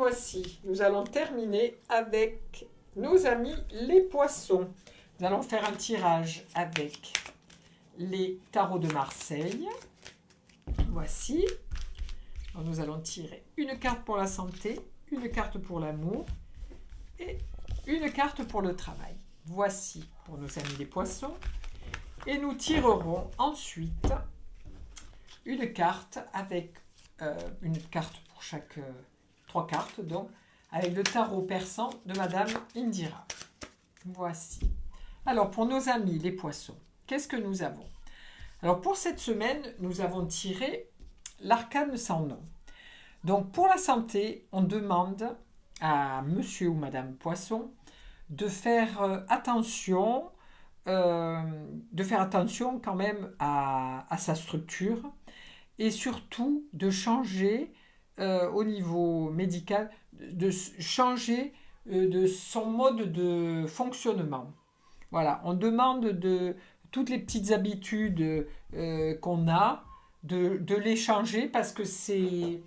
voici, nous allons terminer avec nos amis les poissons. Nous allons faire un tirage avec les tarots de Marseille. Voici. Alors, nous allons tirer une carte pour la santé, une carte pour l'amour et une carte pour le travail. Voici pour nos amis les poissons. Et nous tirerons ensuite une carte avec une carte pour chaque... 3 cartes, donc, avec le tarot persan de Madame Indira. Voici. Alors, pour nos amis les poissons, qu'est-ce que nous avons? Alors, pour cette semaine, nous avons tiré l'arcane sans nom. Donc, pour la santé, on demande à Monsieur ou Madame Poisson de faire attention quand même à sa structure et surtout de changer au niveau médical, de changer de son mode de fonctionnement. Voilà, on demande de toutes les petites habitudes qu'on a, de les changer parce que c'est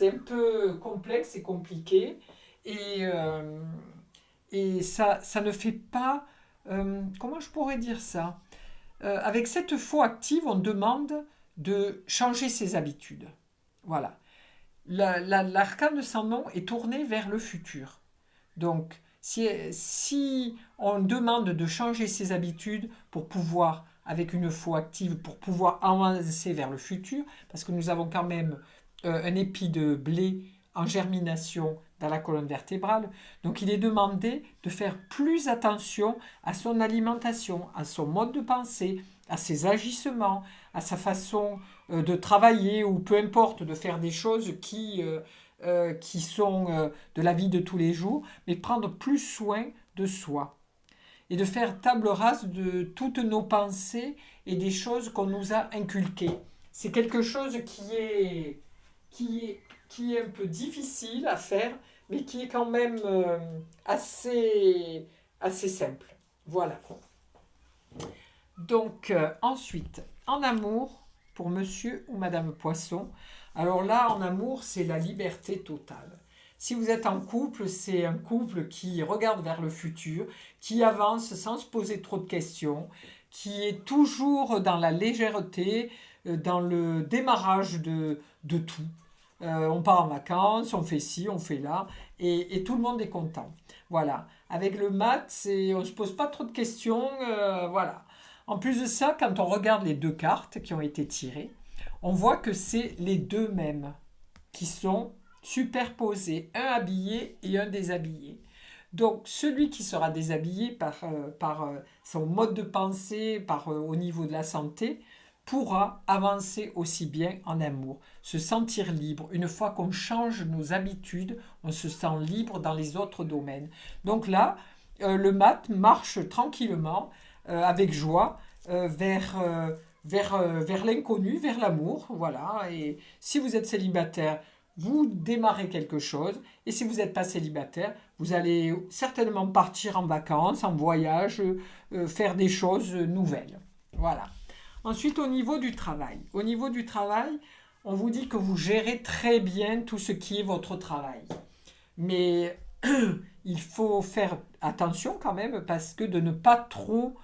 un peu complexe et compliqué et ça ne fait pas... comment je pourrais dire ça? Avec cette faux active, on demande de changer ses habitudes. Voilà. L'arcane sans nom est tourné vers le futur. Donc, si on demande de changer ses habitudes pour pouvoir, avec une foi active, pour pouvoir avancer vers le futur, parce que nous avons quand même un épi de blé en germination dans la colonne vertébrale, donc il est demandé de faire plus attention à son alimentation, à son mode de pensée, à ses agissements, à sa façon de travailler ou peu importe, de faire des choses qui sont de la vie de tous les jours, mais prendre plus soin de soi et de faire table rase de toutes nos pensées et des choses qu'on nous a inculquées. C'est quelque chose qui est un peu difficile à faire, mais qui est quand même assez simple. Voilà. Donc, ensuite, en amour, pour monsieur ou madame Poisson, alors là, en amour, c'est la liberté totale. Si vous êtes en couple, c'est un couple qui regarde vers le futur, qui avance sans se poser trop de questions, qui est toujours dans la légèreté, dans le démarrage de tout. On part en vacances, on fait ci, on fait là, et tout le monde est content. Voilà. Avec le mat, on ne se pose pas trop de questions, voilà. En plus de ça, quand on regarde les 2 cartes qui ont été tirées, on voit que c'est les 2 mêmes qui sont superposés, un habillé et un déshabillé. Donc, celui qui sera déshabillé par son mode de pensée, au niveau de la santé, pourra avancer aussi bien en amour, se sentir libre. Une fois qu'on change nos habitudes, on se sent libre dans les autres domaines. Donc là, le mat marche tranquillement, avec joie, vers l'inconnu, vers l'amour. Voilà. Et si vous êtes célibataire, vous démarrez quelque chose. Et si vous n'êtes pas célibataire, vous allez certainement partir en vacances, en voyage, faire des choses nouvelles. Voilà. Ensuite, au niveau du travail. Au niveau du travail, on vous dit que vous gérez très bien tout ce qui est votre travail. Mais il faut faire attention quand même parce que de ne pas trop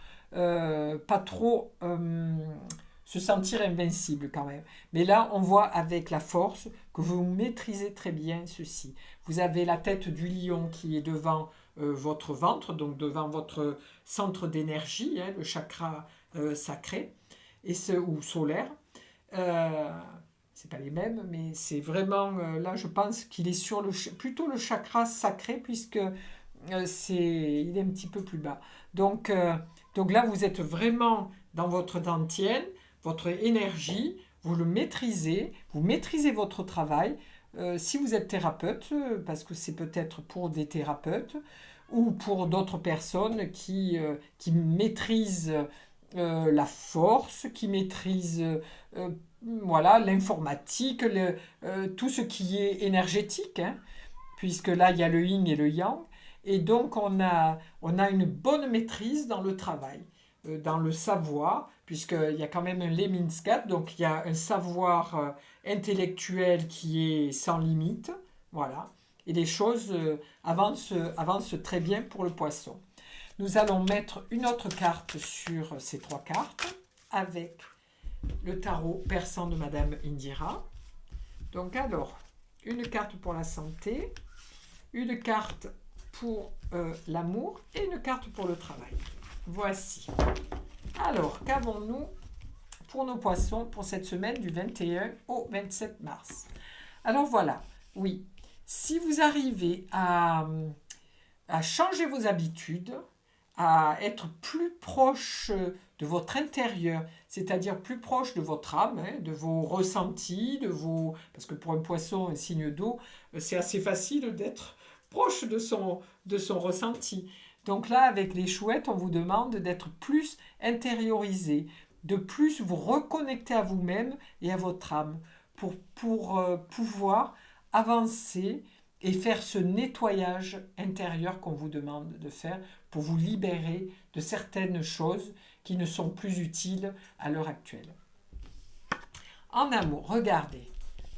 se sentir invincible quand même. Mais là, on voit avec la force que vous maîtrisez très bien ceci. Vous avez la tête du lion qui est devant votre ventre, donc devant votre centre d'énergie, le chakra sacré ou solaire. C'est pas les mêmes, mais c'est vraiment là, je pense qu'il est sur plutôt le chakra sacré puisque il est un petit peu plus bas. Donc là, vous êtes vraiment dans votre dantienne, votre énergie, vous le maîtrisez, vous maîtrisez votre travail. Si vous êtes thérapeute, parce que c'est peut-être pour des thérapeutes ou pour d'autres personnes qui maîtrisent la force, qui maîtrisent voilà, l'informatique, tout ce qui est énergétique, hein, puisque là, il y a le yin et le yang. Et donc, on a une bonne maîtrise dans le travail, dans le savoir, puisqu'il y a quand même un Lemniscat, donc il y a un savoir intellectuel qui est sans limite, voilà. et les choses avancent très bien pour le poisson. Nous allons mettre une autre carte sur ces 3 cartes avec le tarot persan de Madame Indira. Donc alors, une carte pour la santé, une carte pour l'amour et une carte pour le travail. Voici. Alors, qu'avons-nous pour nos poissons pour cette semaine du 21 au 27 mars? Alors voilà, oui, si vous arrivez à changer vos habitudes, à être plus proche de votre intérieur, c'est-à-dire plus proche de votre âme, hein, de vos ressentis, parce que pour un poisson, un signe d'eau, c'est assez facile d'être proche de son ressenti. Donc là, avec les chouettes, on vous demande d'être plus intériorisé, de plus vous reconnecter à vous-même et à votre âme pour pouvoir avancer et faire ce nettoyage intérieur qu'on vous demande de faire pour vous libérer de certaines choses qui ne sont plus utiles à l'heure actuelle. En amour, regardez,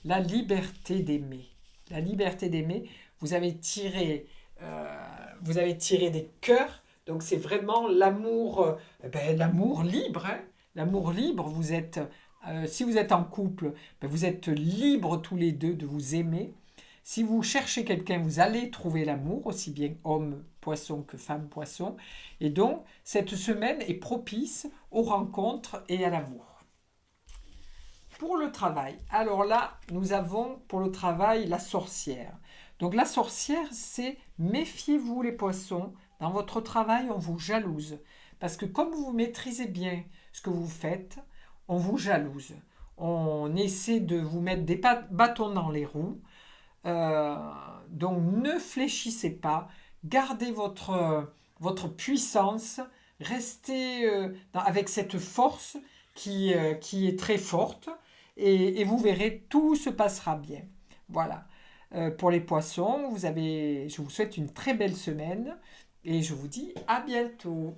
la liberté d'aimer. La liberté d'aimer, vous avez tiré des cœurs, donc c'est vraiment l'amour, l'amour libre. Hein. L'amour libre, si vous êtes en couple, vous êtes libres tous les deux de vous aimer. Si vous cherchez quelqu'un, vous allez trouver l'amour, aussi bien homme poisson que femme poisson. Et donc, cette semaine est propice aux rencontres et à l'amour. Pour le travail, alors là, nous avons pour le travail la sorcière. Donc la sorcière, c'est méfiez-vous les poissons, dans votre travail, on vous jalouse. Parce que comme vous maîtrisez bien ce que vous faites, on vous jalouse. On essaie de vous mettre des bâtons dans les roues. Donc ne fléchissez pas, gardez votre puissance, restez avec cette force qui est très forte et vous verrez, tout se passera bien. Voilà. Pour les poissons, je vous souhaite une très belle semaine et je vous dis à bientôt.